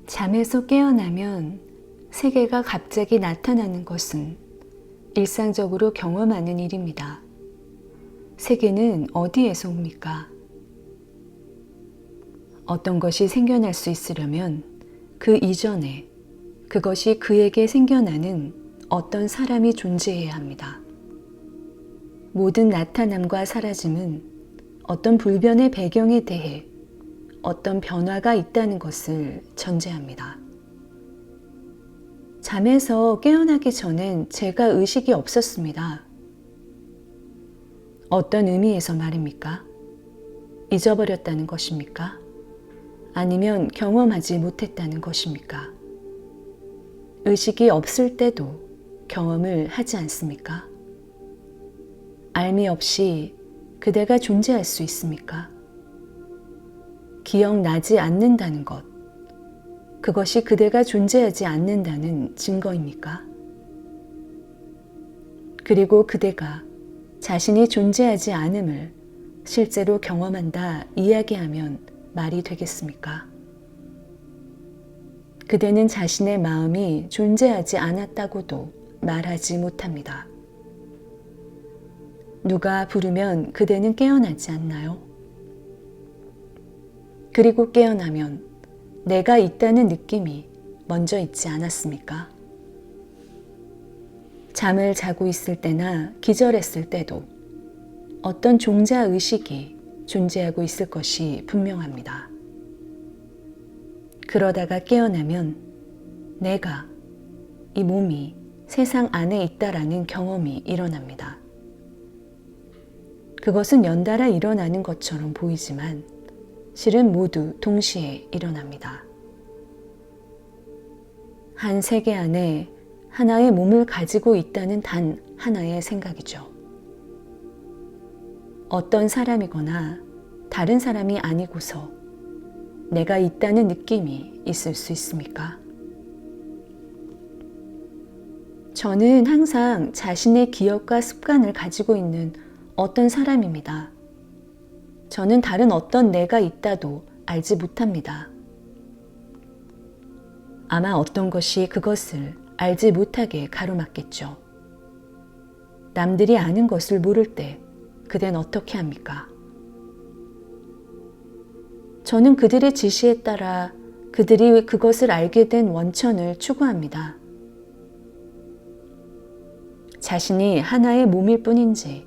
잠에서 깨어나면 세계가 갑자기 나타나는 것은 일상적으로 경험하는 일입니다. 세계는 어디에서 옵니까? 어떤 것이 생겨날 수 있으려면 그 이전에 그것이 그에게 생겨나는 어떤 사람이 존재해야 합니다. 모든 나타남과 사라짐은 어떤 불변의 배경에 대해 어떤 변화가 있다는 것을 전제합니다. 잠에서 깨어나기 전엔 제가 의식이 없었습니다. 어떤 의미에서 말입니까? 잊어버렸다는 것입니까? 아니면 경험하지 못했다는 것입니까? 의식이 없을 때도 경험을 하지 않습니까? 알미 없이 그대가 존재할 수 있습니까? 기억나지 않는다는 것, 그것이 그대가 존재하지 않는다는 증거입니까? 그리고 그대가 자신이 존재하지 않음을 실제로 경험한다 이야기하면 말이 되겠습니까? 그대는 자신의 마음이 존재하지 않았다고도 말하지 못합니다. 누가 부르면 그대는 깨어나지 않나요? 그리고 깨어나면 내가 있다는 느낌이 먼저 있지 않았습니까? 잠을 자고 있을 때나 기절했을 때도 어떤 종자 의식이 존재하고 있을 것이 분명합니다. 그러다가 깨어나면 내가, 이 몸이 세상 안에 있다라는 경험이 일어납니다. 그것은 연달아 일어나는 것처럼 보이지만 실은 모두 동시에 일어납니다. 한 세계 안에 하나의 몸을 가지고 있다는 단 하나의 생각이죠. 어떤 사람이거나 다른 사람이 아니고서 내가 있다는 느낌이 있을 수 있습니까? 저는 항상 자신의 기억과 습관을 가지고 있는 어떤 사람입니다. 저는 다른 어떤 내가 있다도 알지 못합니다. 아마 어떤 것이 그것을 알지 못하게 가로막겠죠. 남들이 아는 것을 모를 때 그댄 어떻게 합니까? 저는 그들의 지시에 따라 그들이 그것을 알게 된 원천을 추구합니다. 자신이 하나의 몸일 뿐인지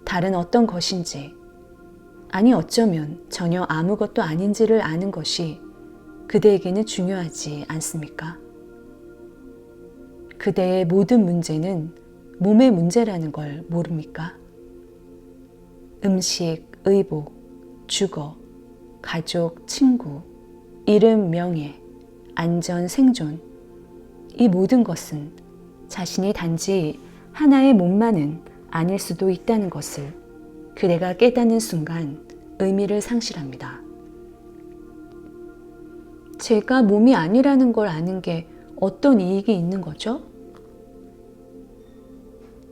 다른 어떤 것인지 아니 어쩌면 전혀 아무것도 아닌지를 아는 것이 그대에게는 중요하지 않습니까? 그대의 모든 문제는 몸의 문제라는 걸 모릅니까? 음식, 의복, 주거, 가족, 친구, 이름, 명예, 안전, 생존, 이 모든 것은 자신이 단지 하나의 몸만은 아닐 수도 있다는 것을 그대가 깨닫는 순간 의미를 상실합니다. 제가 몸이 아니라는 걸 아는 게 어떤 이익이 있는 거죠?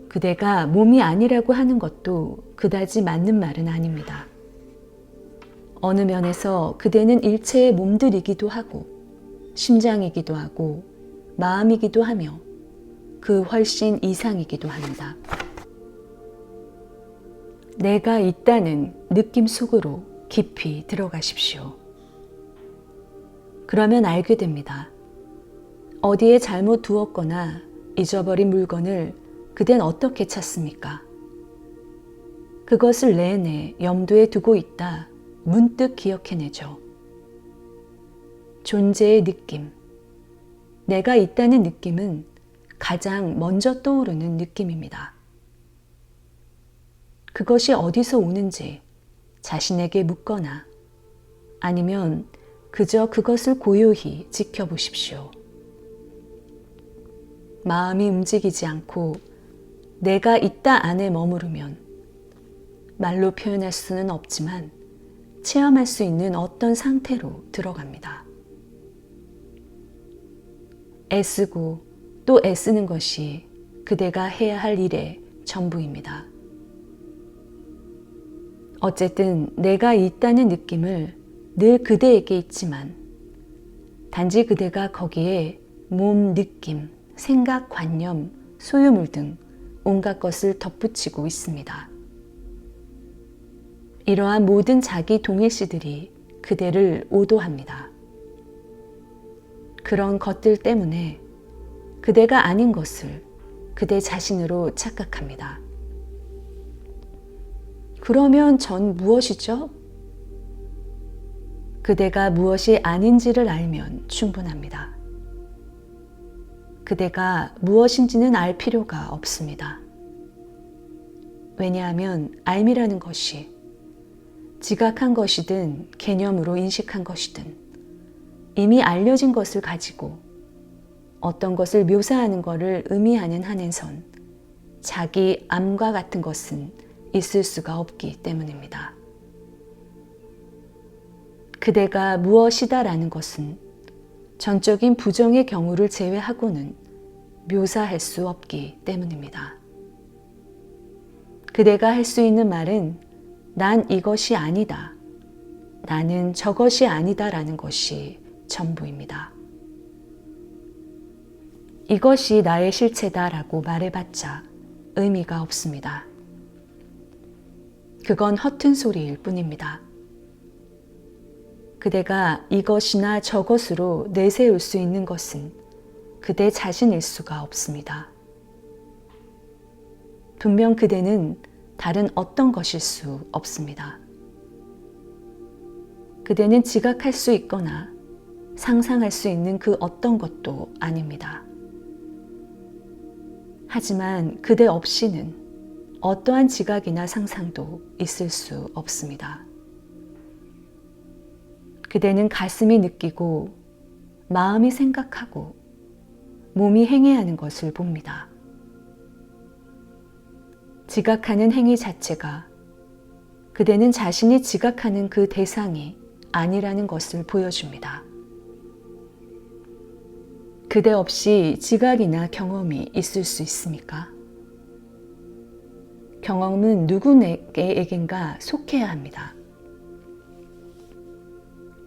그대가 몸이 아니라고 하는 것도 그다지 맞는 말은 아닙니다. 어느 면에서 그대는 일체의 몸들이기도 하고 심장이기도 하고 마음이기도 하며 그 훨씬 이상이기도 합니다. 내가 있다는 느낌 속으로 깊이 들어가십시오. 그러면 알게 됩니다. 어디에 잘못 두었거나 잊어버린 물건을 그댄 어떻게 찾습니까? 그것을 내내 염두에 두고 있다 문득 기억해내죠. 존재의 느낌, 내가 있다는 느낌은 가장 먼저 떠오르는 느낌입니다. 그것이 어디서 오는지 자신에게 묻거나 아니면 그저 그것을 고요히 지켜보십시오. 마음이 움직이지 않고 내가 있다 안에 머무르면 말로 표현할 수는 없지만 체험할 수 있는 어떤 상태로 들어갑니다. 애쓰고 또 애쓰는 것이 그대가 해야 할 일의 전부입니다. 어쨌든 내가 있다는 느낌을 늘 그대에게 있지만 단지 그대가 거기에 몸, 느낌, 생각, 관념, 소유물 등 온갖 것을 덧붙이고 있습니다. 이러한 모든 자기 동일시들이 그대를 오도합니다. 그런 것들 때문에 그대가 아닌 것을 그대 자신으로 착각합니다. 그러면 전 무엇이죠? 그대가 무엇이 아닌지를 알면 충분합니다. 그대가 무엇인지는 알 필요가 없습니다. 왜냐하면 알미라는 것이 지각한 것이든 개념으로 인식한 것이든 이미 알려진 것을 가지고 어떤 것을 묘사하는 것을 의미하는 한에선 자기 암과 같은 것은 있을 수가 없기 때문입니다. 그대가 무엇이다라는 것은 전적인 부정의 경우를 제외하고는 묘사할 수 없기 때문입니다. 그대가 할 수 있는 말은 난 이것이 아니다, 나는 저것이 아니다라는 것이 전부입니다. 이것이 나의 실체다라고 말해봤자 의미가 없습니다. 그건 허튼 소리일 뿐입니다. 그대가 이것이나 저것으로 내세울 수 있는 것은 그대 자신일 수가 없습니다. 분명 그대는 다른 어떤 것일 수 없습니다. 그대는 지각할 수 있거나 상상할 수 있는 그 어떤 것도 아닙니다. 하지만 그대 없이는 어떠한 지각이나 상상도 있을 수 없습니다. 그대는 가슴이 느끼고 마음이 생각하고 몸이 행해하는 것을 봅니다. 지각하는 행위 자체가 그대는 자신이 지각하는 그 대상이 아니라는 것을 보여줍니다. 그대 없이 지각이나 경험이 있을 수 있습니까? 경험은 누구에겐가 속해야 합니다.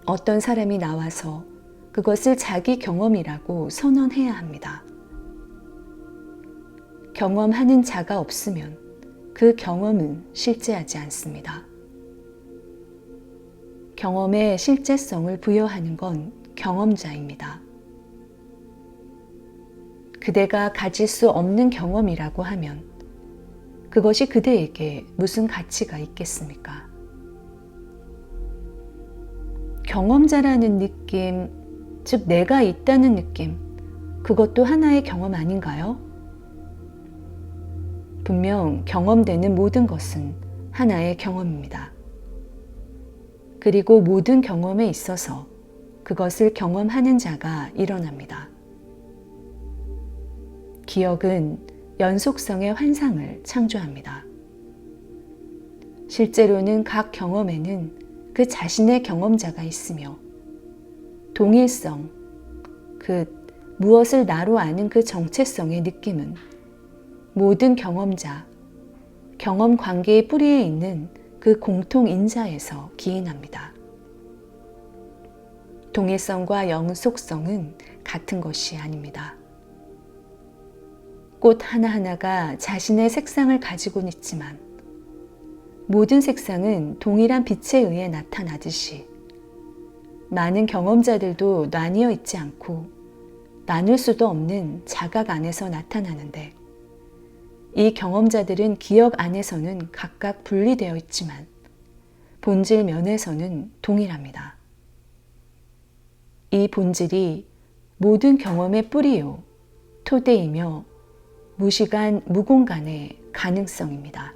어떤 사람이 나와서 그것을 자기 경험이라고 선언해야 합니다. 경험하는 자가 없으면 그 경험은 실제하지 않습니다. 경험에 실제성을 부여하는 건 경험자입니다. 그대가 가질 수 없는 경험이라고 하면 그것이 그대에게 무슨 가치가 있겠습니까? 경험자라는 느낌, 즉 내가 있다는 느낌, 그것도 하나의 경험 아닌가요? 분명 경험되는 모든 것은 하나의 경험입니다. 그리고 모든 경험에 있어서 그것을 경험하는 자가 일어납니다. 기억은 연속성의 환상을 창조합니다. 실제로는 각 경험에는 그 자신의 경험자가 있으며 동일성, 무엇을 나로 아는 그 정체성의 느낌은 모든 경험자, 경험 관계의 뿌리에 있는 그 공통인자에서 기인합니다. 동일성과 연속성은 같은 것이 아닙니다. 꽃 하나하나가 자신의 색상을 가지고 있지만 모든 색상은 동일한 빛에 의해 나타나듯이 많은 경험자들도 나뉘어 있지 않고 나눌 수도 없는 자각 안에서 나타나는데 이 경험자들은 기억 안에서는 각각 분리되어 있지만 본질 면에서는 동일합니다. 이 본질이 모든 경험의 뿌리요, 토대이며 무시간, 무공간의 가능성입니다.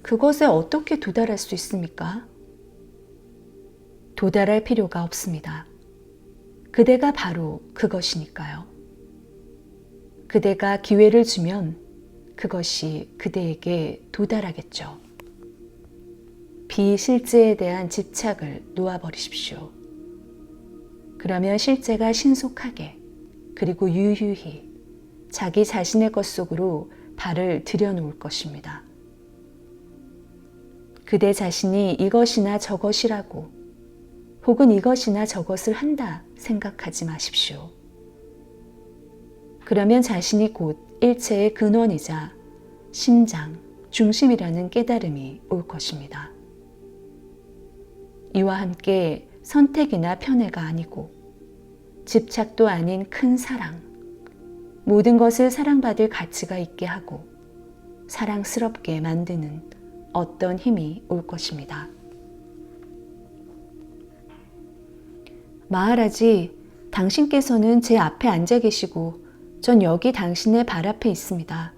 그것에 어떻게 도달할 수 있습니까? 도달할 필요가 없습니다. 그대가 바로 그것이니까요. 그대가 기회를 주면 그것이 그대에게 도달하겠죠. 비실제에 대한 집착을 놓아버리십시오. 그러면 실제가 신속하게 그리고 유유히 자기 자신의 것 속으로 발을 들여놓을 것입니다. 그대 자신이 이것이나 저것이라고 혹은 이것이나 저것을 한다 생각하지 마십시오. 그러면 자신이 곧 일체의 근원이자 심장, 중심이라는 깨달음이 올 것입니다. 이와 함께 선택이나 편애가 아니고 집착도 아닌 큰 사랑, 모든 것을 사랑받을 가치가 있게 하고 사랑스럽게 만드는 어떤 힘이 올 것입니다. 마하라지, 당신께서는 제 앞에 앉아 계시고 전 여기 당신의 발 앞에 있습니다.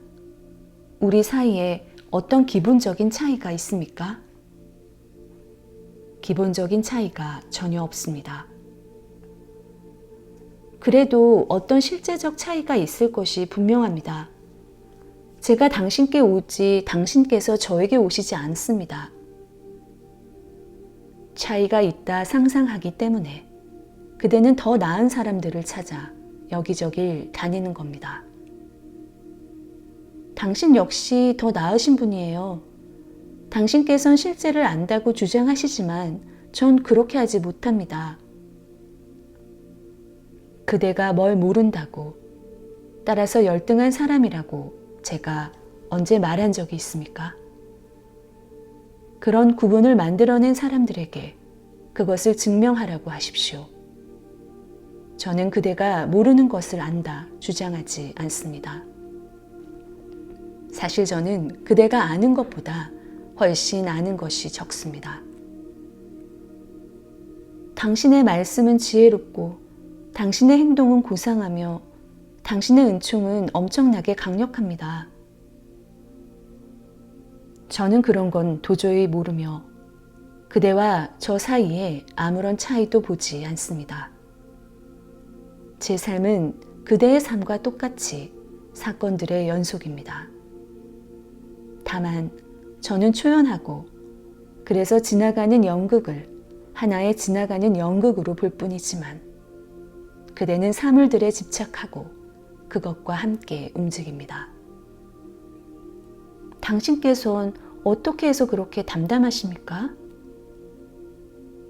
우리 사이에 어떤 기본적인 차이가 있습니까? 기본적인 차이가 전혀 없습니다. 그래도 어떤 실제적 차이가 있을 것이 분명합니다. 제가 당신께 오지 당신께서 저에게 오시지 않습니다. 차이가 있다 상상하기 때문에 그대는 더 나은 사람들을 찾아 여기저길 다니는 겁니다. 당신 역시 더 나으신 분이에요. 당신께선 실제를 안다고 주장하시지만 전 그렇게 하지 못합니다. 그대가 뭘 모른다고, 따라서 열등한 사람이라고 제가 언제 말한 적이 있습니까? 그런 구분을 만들어낸 사람들에게 그것을 증명하라고 하십시오. 저는 그대가 모르는 것을 안다 주장하지 않습니다. 사실 저는 그대가 아는 것보다 훨씬 아는 것이 적습니다. 당신의 말씀은 지혜롭고 당신의 행동은 고상하며 당신의 은총은 엄청나게 강력합니다. 저는 그런 건 도저히 모르며 그대와 저 사이에 아무런 차이도 보지 않습니다. 제 삶은 그대의 삶과 똑같이 사건들의 연속입니다. 다만 저는 초연하고 그래서 지나가는 연극을 하나의 지나가는 연극으로 볼 뿐이지만 그대는 사물들에 집착하고 그것과 함께 움직입니다. 당신께서는 어떻게 해서 그렇게 담담하십니까?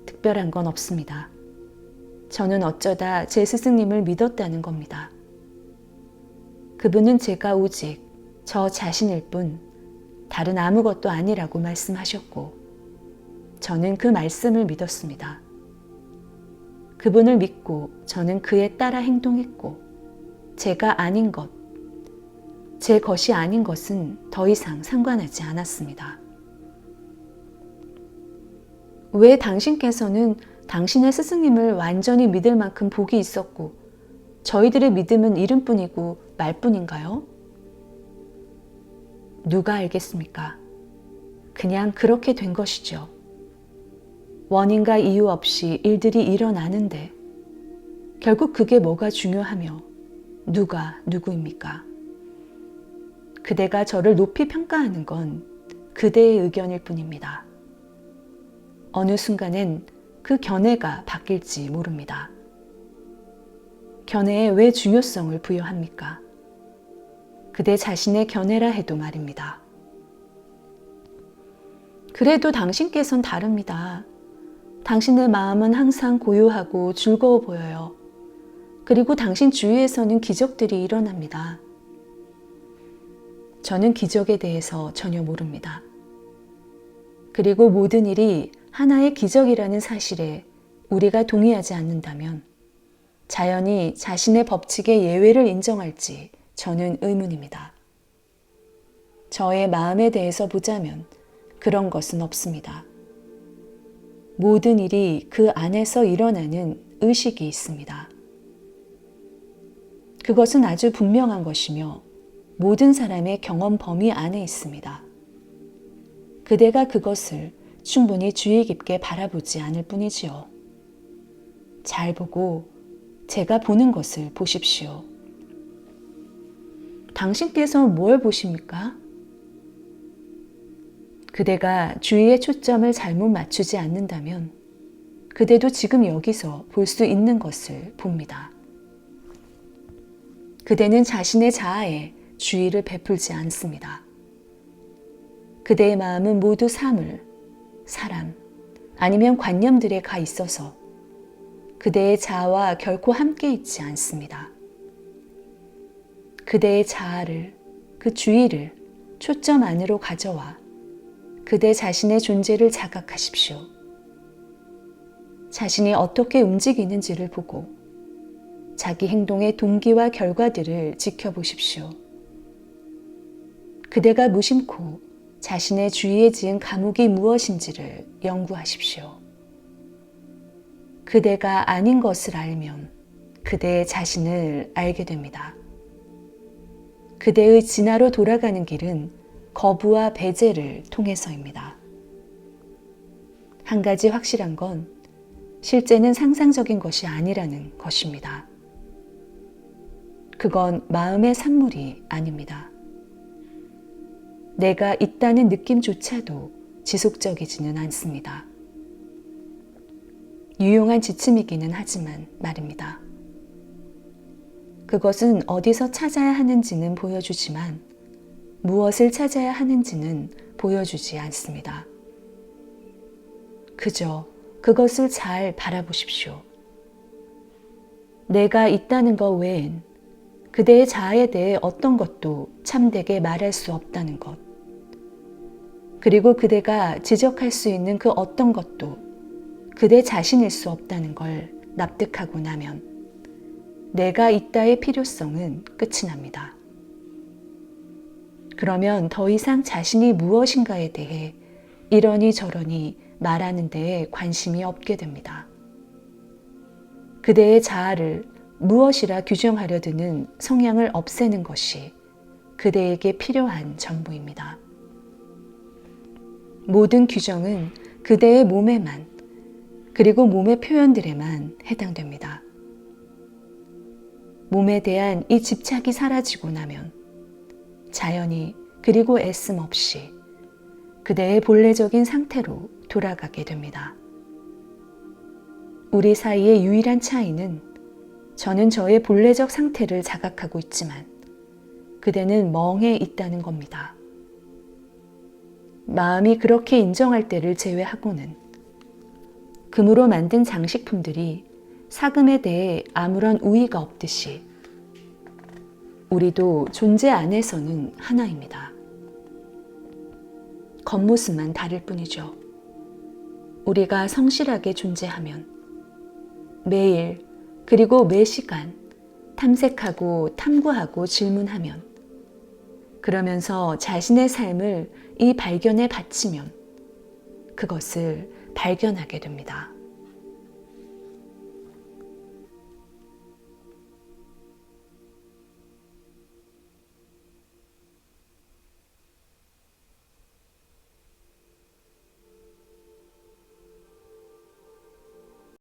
특별한 건 없습니다. 저는 어쩌다 제 스승님을 믿었다는 겁니다. 그분은 제가 오직 저 자신일 뿐 다른 아무것도 아니라고 말씀하셨고 저는 그 말씀을 믿었습니다. 그분을 믿고 저는 그에 따라 행동했고 제가 아닌 것, 제 것이 아닌 것은 더 이상 상관하지 않았습니다. 왜 당신께서는 당신의 스승님을 완전히 믿을 만큼 복이 있었고 저희들의 믿음은 이름뿐이고 말뿐인가요? 누가 알겠습니까? 그냥 그렇게 된 것이죠. 원인과 이유 없이 일들이 일어나는데 결국 그게 뭐가 중요하며 누가 누구입니까? 그대가 저를 높이 평가하는 건 그대의 의견일 뿐입니다. 어느 순간엔 그 견해가 바뀔지 모릅니다. 견해에 왜 중요성을 부여합니까? 그대 자신의 견해라 해도 말입니다. 그래도 당신께선 다릅니다. 당신의 마음은 항상 고요하고 즐거워 보여요. 그리고 당신 주위에서는 기적들이 일어납니다. 저는 기적에 대해서 전혀 모릅니다. 그리고 모든 일이 하나의 기적이라는 사실에 우리가 동의하지 않는다면 자연이 자신의 법칙의 예외를 인정할지 저는 의문입니다. 저의 마음에 대해서 보자면 그런 것은 없습니다. 모든 일이 그 안에서 일어나는 의식이 있습니다. 그것은 아주 분명한 것이며 모든 사람의 경험 범위 안에 있습니다. 그대가 그것을 충분히 주의 깊게 바라보지 않을 뿐이지요. 잘 보고 제가 보는 것을 보십시오. 당신께서 뭘 보십니까? 그대가 주의의 초점을 잘못 맞추지 않는다면 그대도 지금 여기서 볼 수 있는 것을 봅니다. 그대는 자신의 자아에 주의를 베풀지 않습니다. 그대의 마음은 모두 사물, 사람, 아니면 관념들에 가 있어서 그대의 자아와 결코 함께 있지 않습니다. 그대의 자아를, 그 주의를 초점 안으로 가져와 그대 자신의 존재를 자각하십시오. 자신이 어떻게 움직이는지를 보고 자기 행동의 동기와 결과들을 지켜보십시오. 그대가 무심코 자신의 주위에 지은 감옥이 무엇인지를 연구하십시오. 그대가 아닌 것을 알면 그대의 자신을 알게 됩니다. 그대의 진화로 돌아가는 길은 거부와 배제를 통해서입니다. 한 가지 확실한 건 실제는 상상적인 것이 아니라는 것입니다. 그건 마음의 산물이 아닙니다. 내가 있다는 느낌조차도 지속적이지는 않습니다. 유용한 지침이기는 하지만 말입니다. 그것은 어디서 찾아야 하는지는 보여주지만 무엇을 찾아야 하는지는 보여주지 않습니다. 그저 그것을 잘 바라보십시오. 내가 있다는 것 외엔 그대의 자아에 대해 어떤 것도 참되게 말할 수 없다는 것, 그리고 그대가 지적할 수 있는 그 어떤 것도 그대 자신일 수 없다는 걸 납득하고 나면 내가 있다의 필요성은 끝이 납니다. 그러면 더 이상 자신이 무엇인가에 대해 이러니 저러니 말하는 데에 관심이 없게 됩니다. 그대의 자아를 무엇이라 규정하려 드는 성향을 없애는 것이 그대에게 필요한 전부입니다. 모든 규정은 그대의 몸에만, 그리고 몸의 표현들에만 해당됩니다. 몸에 대한 이 집착이 사라지고 나면 자연히 그리고 애씀 없이 그대의 본래적인 상태로 돌아가게 됩니다. 우리 사이의 유일한 차이는 저는 저의 본래적 상태를 자각하고 있지만 그대는 멍해 있다는 겁니다. 마음이 그렇게 인정할 때를 제외하고는 금으로 만든 장식품들이 사금에 대해 아무런 우위가 없듯이 우리도 존재 안에서는 하나입니다. 겉모습만 다를 뿐이죠. 우리가 성실하게 존재하면 매일 그리고 매 시간 탐색하고 탐구하고 질문하면 그러면서 자신의 삶을 이 발견에 바치면 그것을 발견하게 됩니다.